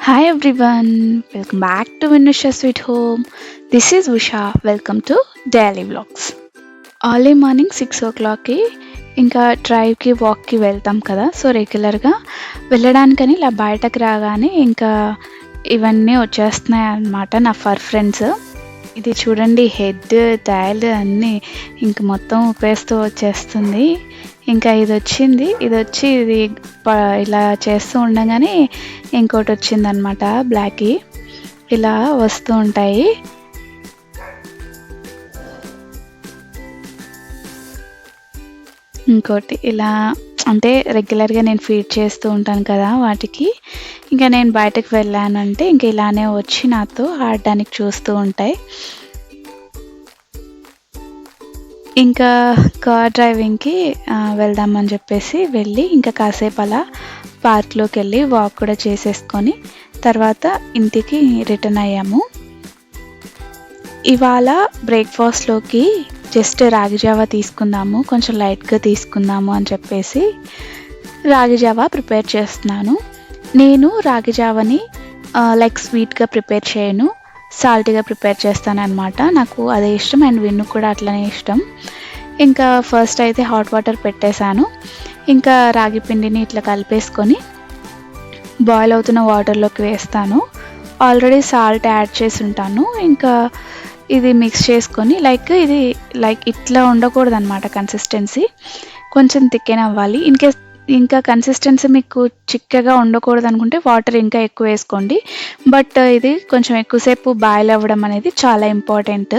Hi everyone, welcome back to Vinusha Sweet Home. This is Usha. Welcome to Daily Vlogs. Early morning 6 o'clockకి ఇంకా డ్రైవ్కి వాక్కి వెళ్తాం కదా. So రెగ్యులర్గా వెళ్ళడానికని ఇలా బయటకు రాగానే ఇంకా ఇవన్నీ వచ్చేస్తున్నాయి అన్నమాట నా ఫర్ ఫ్రెండ్స్. ఇది చూడండి, హెడ్ టైల్ అన్నీ ఇంక మొత్తం ఊపేస్తూ వచ్చేస్తుంది. ఇంకా ఇది వచ్చి ఇది ఇలా చేస్తూ ఉండగానే ఇంకోటి వచ్చిందనమాట, బ్లాక్కి. ఇలా వస్తూ ఉంటాయి. ఇంకోటి ఇలా అంటే రెగ్యులర్గా నేను ఫీడ్ చేస్తూ ఉంటాను కదా వాటికి. ఇంకా నేను బయటకు వెళ్ళానంటే ఇంక ఇలానే వచ్చి నాతో ఆడడానికి చూస్తూ ఉంటాయి. ఇంకా కార్ డ్రైవింగ్కి వెళ్దామని చెప్పేసి వెళ్ళి ఇంకా కాసేపు అలా పార్క్లోకి వెళ్ళి వాక్ కూడా చేసేసుకొని తర్వాత ఇంటికి రిటర్న్ అయ్యాము. ఇవాళ బ్రేక్ఫాస్ట్లోకి జస్ట్ రాగి జావా తీసుకుందాము, కొంచెం లైట్గా తీసుకుందాము అని చెప్పేసి రాగి జావా ప్రిపేర్ చేస్తున్నాను. నేను రాగి జావని లైక్ స్వీట్గా ప్రిపేర్ చేయను, సాల్ట్గా ప్రిపేర్ చేస్తాను అనమాట. నాకు అదే ఇష్టం అండ్ విన్ను కూడా అట్లనే ఇష్టం. ఇంకా ఫస్ట్ అయితే హాట్ వాటర్ పెట్టేశాను. ఇంకా రాగి పిండిని ఇట్లా కలిపేసుకొని బాయిల్ అవుతున్న వాటర్లోకి వేస్తాను. ఆల్రెడీ సాల్ట్ యాడ్ చేసి ఉంటాను. ఇంకా ఇది మిక్స్ చేసుకొని ఇది ఇట్లా ఉండకూడదు అనమాట కన్సిస్టెన్సీ, కొంచెం థిక్కెన్ అవ్వాలి. ఇన్కేస్ ఇంకా కన్సిస్టెన్సీ మీకు చిక్కగా ఉండకూడదు అనుకుంటే వాటర్ ఇంకా ఎక్కువ వేసుకోండి. బట్ ఇది కొంచెం ఎక్కువసేపు బాయిల్ అవ్వడం అనేది చాలా ఇంపార్టెంట్.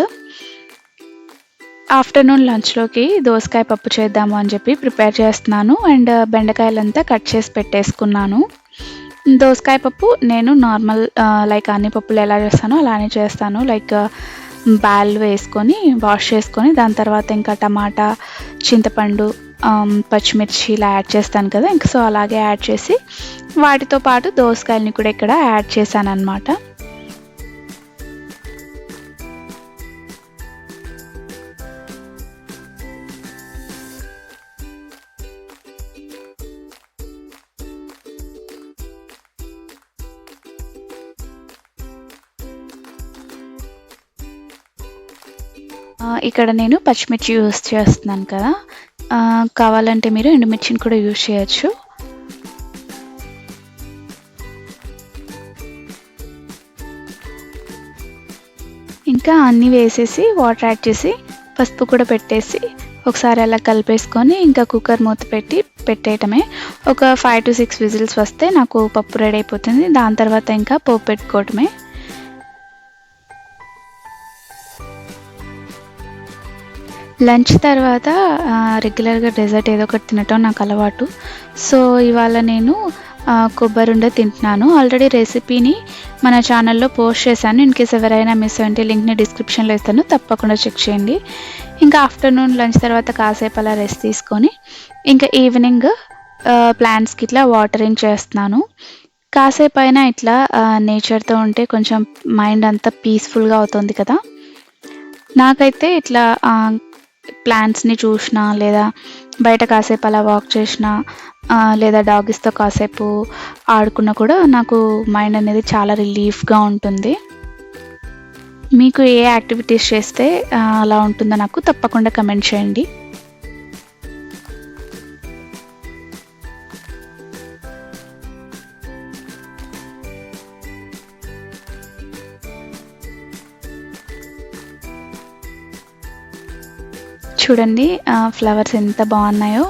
ఆఫ్టర్నూన్ లంచ్లోకి దోసకాయ పప్పు చేద్దాము అని చెప్పి ప్రిపేర్ చేస్తున్నాను. అండ్ బెండకాయలంతా కట్ చేసి పెట్టేసుకున్నాను. దోసకాయ పప్పు నేను నార్మల్ అన్ని పప్పులు ఎలా చేస్తానో అలానే చేస్తాను. బ్యాల్ వేసుకొని వాష్ చేసుకొని దాని తర్వాత ఇంకా టమాటా, చింతపండు, పచ్చిమిర్చి ఇలా యాడ్ చేస్తాను కదా. ఇంకా సో అలాగే యాడ్ చేసి వాటితో పాటు దోసకాయలని కూడా ఇక్కడ యాడ్ చేశాను అనమాట. ఇక్కడ నేను పచ్చిమిర్చి యూస్ చేస్తున్నాను కదా, కావాలంటే మీరు ఎండుమిర్చిని కూడా యూస్ చేయొచ్చు. ఇంకా అన్నీ వేసేసి వాటర్ యాడ్ చేసి పసుపు కూడా పెట్టేసి ఒకసారి అలా కలిపేసుకొని ఇంకా కుక్కర్ మూత పెట్టి పెట్టేయటమే. ఒక 5 to 6 విజిల్స్ వస్తే నాకు పప్పు రెడీ అయిపోతుంది. దాని తర్వాత ఇంకా పోపు పెట్టుకోవటమే. లంచ్ తర్వాత రెగ్యులర్గా డెజర్ట్ ఏదో ఒకటి తినటం నాకు అలవాటు. సో ఇవాళ నేను కొబ్బరి తింటున్నాను. ఆల్రెడీ రెసిపీని మన ఛానల్లో పోస్ట్ చేశాను. ఇన్కేస్ ఎవరైనా మిస్ అయ్యింటే లింక్ని డిస్క్రిప్షన్లో ఇస్తాను, తప్పకుండా చెక్ చేయండి. ఇంకా ఆఫ్టర్నూన్ లంచ్ తర్వాత కాసేపు అలా రెస్ట్ తీసుకొని ఇంకా ఈవినింగ్ ప్లాంట్స్కి ఇట్లా వాటరింగ్ చేస్తున్నాను. కాసేపు అయినా ఇట్లా నేచర్తో ఉంటే కొంచెం మైండ్ అంతా పీస్ఫుల్గా అవుతుంది కదా. నాకైతే ఇట్లా ప్లాంట్స్ని చూసినా లేదా బయట కాసేపు అలా వాక్ చేసినా లేదా డాగీస్తో కాసేపు ఆడుకున్నా కూడా నాకు మైండ్ అనేది చాలా రిలీఫ్గా ఉంటుంది. మీకు ఏ యాక్టివిటీస్ చేస్తే అలా ఉంటుందో నాకు తప్పకుండా కమెంట్ చేయండి. చూడండి ఫ్లవర్స్ ఎంత బాగున్నాయో,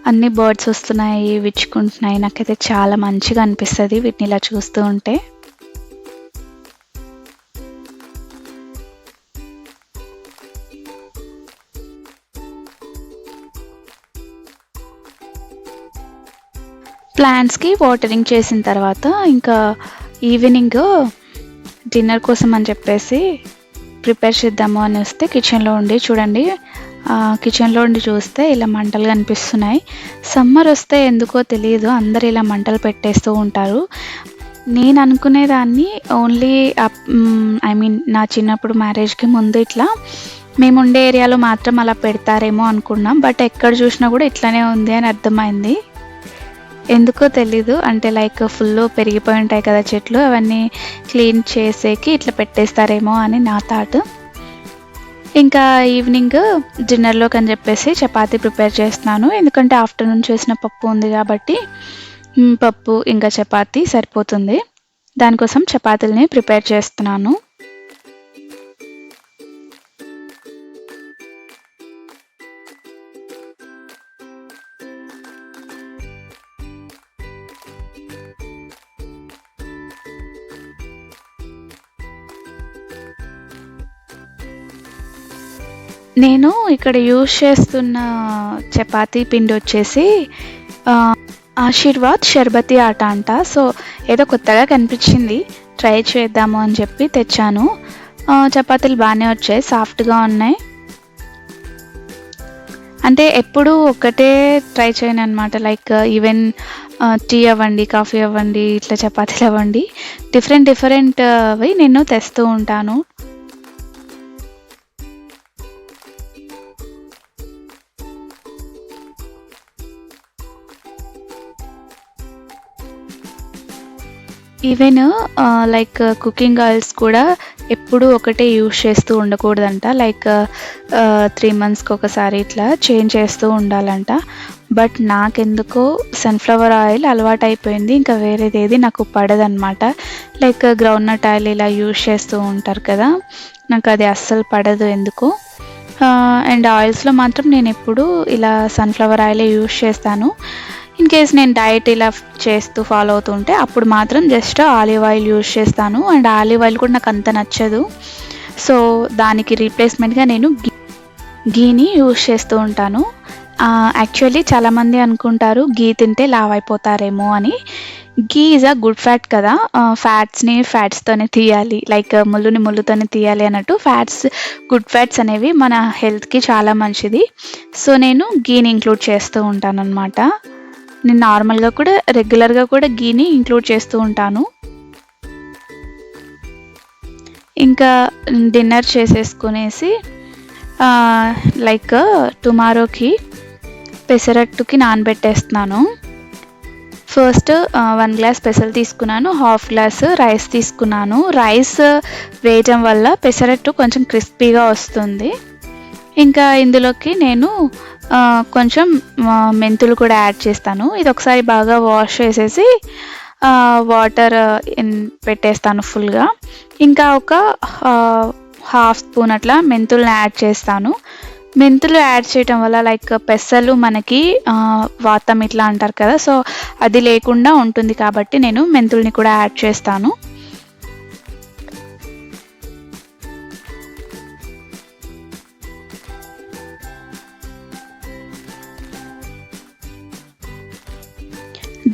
అన్ని బర్డ్స్ వస్తున్నాయి, విచ్చుకుంటున్నాయి. నాకైతే చాలా మంచిగా అనిపిస్తుంది వీటిని ఇలా చూస్తూ ఉంటే. ప్లాంట్స్కి వాటరింగ్ చేసిన తర్వాత ఇంకా ఈవినింగ్ డిన్నర్ కోసం అని చెప్పేసి ప్రిపేర్ చేద్దాము అని వస్తే కిచెన్లో ఉండి చూడండి, కిచెన్లో ఉండి చూస్తే ఇలా మంటలు కనిపిస్తున్నాయి. సమ్మర్ వస్తే ఎందుకో తెలియదు అందరు ఇలా మంటలు పెట్టేస్తూ ఉంటారు. నేను అనుకునేదాన్ని ఓన్లీ నా చిన్నప్పుడు మ్యారేజ్కి ముందు ఇట్లా మేము ఉండే ఏరియాలో మాత్రం అలా పెడతారేమో అనుకున్నాం. బట్ ఎక్కడ చూసినా కూడా ఇట్లానే ఉంది అని అర్థమైంది. ఎందుకో తెలీదు. అంటే లైక్ ఫుల్ పెరిగిపోయి ఉంటాయి కదా చెట్లు, అవన్నీ క్లీన్ చేసేకి ఇట్లా పెట్టేస్తారేమో అని నా థాట్. ఇంకా ఈవినింగ్ డిన్నర్లోకి అని చెప్పేసి చపాతీ ప్రిపేర్ చేస్తున్నాను. ఎందుకంటే ఆఫ్టర్నూన్ చేసిన పప్పు ఉంది కాబట్టి పప్పు ఇంకా చపాతీ సరిపోతుంది. దానికోసం చపాతీలని ప్రిపేర్ చేస్తున్నాను. నేను ఇక్కడ యూజ్ చేస్తున్న చపాతీ పిండి వచ్చేసి ఆశీర్వాద్ షర్బతి ఆట అంట. సో ఏదో కొత్తగా కనిపించింది, ట్రై చేద్దాము అని చెప్పి తెచ్చాను. చపాతీలు బాగానే వచ్చాయి, సాఫ్ట్గా ఉన్నాయి. అంటే ఎప్పుడు ఒకటే ట్రై చేయను అనమాట. లైక్ ఈవెన్ టీ అవ్వండి, కాఫీ అవ్వండి, ఇట్లా చపాతీలు అవ్వండి, డిఫరెంట్వి నేను తెస్తూ ఉంటాను. ఈవెన్ లైక్ కుకింగ్ ఆయిల్స్ కూడా ఎప్పుడూ ఒకటే యూజ్ చేస్తూ ఉండకూడదంట. లైక్ 3 monthsకి ఒకసారి ఇట్లా చేంజ్ చేస్తూ ఉండాలంట. బట్ నాకెందుకో సన్ఫ్లవర్ ఆయిల్ అలవాటు అయిపోయింది, ఇంకా వేరేది ఏది నాకు పడదనమాట. లైక్ గ్రౌండ్నట్ ఆయిల్ ఇలా యూజ్ చేస్తూ ఉంటారు కదా, నాకు అది అస్సలు పడదు ఎందుకో. అండ్ ఆయిల్స్లో మాత్రం నేను ఎప్పుడు ఇలా సన్ఫ్లవర్ ఆయిలే యూజ్ చేస్తాను. ఇన్ కేస్ నేను డైట్ ఇలా చేస్తూ ఫాలో అవుతుంటే అప్పుడు మాత్రం జస్ట్ ఆలివ్ ఆయిల్ యూజ్ చేస్తాను. అండ్ ఆలివ్ ఆయిల్ కూడా నాకు అంత నచ్చదు. సో దానికి రీప్లేస్మెంట్గా నేను గీని యూజ్ చేస్తూ ఉంటాను. యాక్చువల్లీ చాలామంది అనుకుంటారు గీ తింటే లావ్ అయిపోతారేమో అని. గీ ఈజ్ అ గుడ్ ఫ్యాట్ కదా, ఫ్యాట్స్ని ఫ్యాట్స్తోనే తీయాలి, లైక్ ముళ్ళుని ముళ్ళుతోనే తీయాలి అన్నట్టు. గుడ్ ఫ్యాట్స్ అనేవి మన హెల్త్కి చాలా మంచిది. సో నేను గీని ఇంక్లూడ్ చేస్తూ ఉంటాను అనమాట. నేను నార్మల్గా కూడా రెగ్యులర్గా కూడా గీని ఇంక్లూడ్ చేస్తూ ఉంటాను. ఇంకా డిన్నర్ చేసేసుకునేసి లైక్ టుమారోకి పెసరట్టుకి నానబెట్టేస్తున్నాను. ఫస్ట్ 1 glass పెసలు తీసుకున్నాను, 1/2 glass రైస్ తీసుకున్నాను. రైస్ వేయటం వల్ల పెసరట్టు కొంచెం క్రిస్పీగా వస్తుంది. ఇంకా ఇందులోకి నేను కొంచెం మెంతులు కూడా యాడ్ చేస్తాను. ఇది ఒకసారి బాగా వాష్ చేసేసి వాటర్ పెట్టేస్తాను ఫుల్గా. ఇంకా ఒక 1/2 spoon అట్లా మెంతులను యాడ్ చేస్తాను. మెంతులు యాడ్ చేయటం వల్ల లైక్ పెసలు మనకి వాతం ఇట్లా అంటారు కదా, సో అది లేకుండా ఉంటుంది కాబట్టి నేను మెంతుల్ని కూడా యాడ్ చేస్తాను.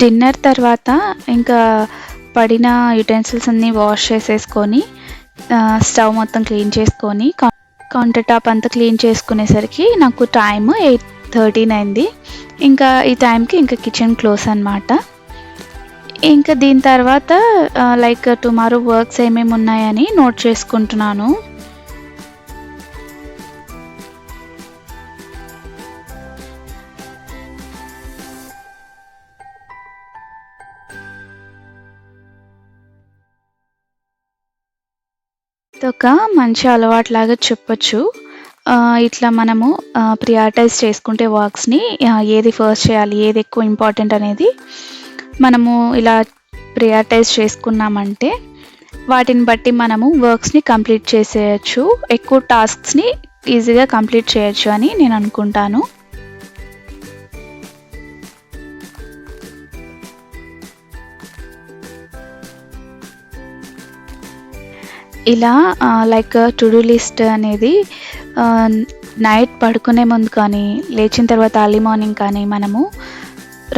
డిన్నర్ తర్వాత ఇంకా పడిన యుటెన్సిల్స్ అన్నీ వాష్ చేసేసుకొని స్టవ్ మొత్తం క్లీన్ చేసుకొని కౌంటర్ టాప్ అంతా క్లీన్ చేసుకునేసరికి నాకు టైం 8:13 అయింది. ఇంకా ఈ టైంకి ఇంకా కిచెన్ క్లోజ్ అనమాట. ఇంకా దీని తర్వాత లైక్ టుమారో వర్క్స్ ఏమేమి ఉన్నాయని నోట్ చేసుకుంటున్నాను. ఒక మంచి అలవాటులాగా చెప్పొచ్చు. ఇట్లా మనము ప్రియారిటైజ్ చేసుకుంటే వర్క్స్ని ఏది ఫస్ట్ చేయాలి, ఏది ఎక్కువ ఇంపార్టెంట్ అనేది మనము ఇలా ప్రియారిటైజ్ చేసుకున్నామంటే వాటిని బట్టి మనము వర్క్స్ని కంప్లీట్ చేసేయచ్చు, ఎక్కువ టాస్క్స్ని ఈజీగా కంప్లీట్ చేయొచ్చు అని నేను అనుకుంటాను. ఇలా లైక్ టు డూ లిస్ట్ అనేది నైట్ పడుకునే ముందు కానీ లేచిన తర్వాత ఎర్లీ మార్నింగ్ కానీ మనము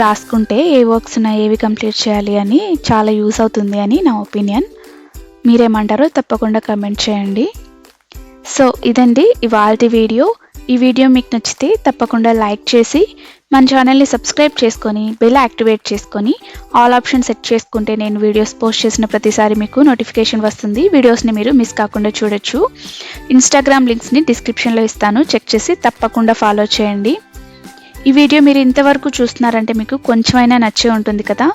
రాసుకుంటే ఏ వర్క్స్ ఉన్నాయి, ఏవి కంప్లీట్ చేయాలి అని చాలా యూస్ అవుతుంది అని నా ఒపీనియన్. మీరేమంటారో తప్పకుండా కమెంట్ చేయండి. సో ఇదండి ఇవాల్టి వీడియో. ఈ వీడియో మీకు నచ్చితే తప్పకుండా లైక్ చేసి మన ఛానల్ని సబ్స్క్రైబ్ చేసుకొని బెల్ యాక్టివేట్ చేసుకొని ఆల్ ఆప్షన్ సెట్ చేసుకుంటే నేను వీడియోస్ పోస్ట్ చేసిన ప్రతిసారి మీకు నోటిఫికేషన్ వస్తుంది. వీడియోస్ని మీరు మిస్ కాకుండా చూడొచ్చు. ఇన్స్టాగ్రామ్ లింక్స్ని డిస్క్రిప్షన్లో ఇస్తాను, చెక్ చేసి తప్పకుండా ఫాలో చేయండి. ఈ వీడియో మీరు ఇంతవరకు చూస్తున్నారంటే మీకు కొంచెమైనా నచ్చే ఉంటుంది కదా.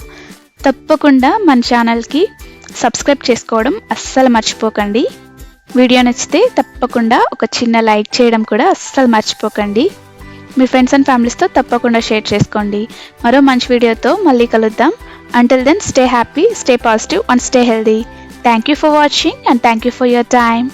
తప్పకుండా మన ఛానల్కి సబ్స్క్రైబ్ చేసుకోవడం అస్సలు మర్చిపోకండి. వీడియో నచ్చితే తప్పకుండా ఒక చిన్న లైక్ చేయడం కూడా అస్సలు మర్చిపోకండి. మీ ఫ్రెండ్స్ అండ్ ఫ్యామిలీస్తో తప్పకుండా షేర్ చేసుకోండి. మరో మంచి వీడియోతో మళ్ళీ కలుద్దాం. Until then, stay happy, stay positive and stay healthy. Thank you for watching and thank you for your time.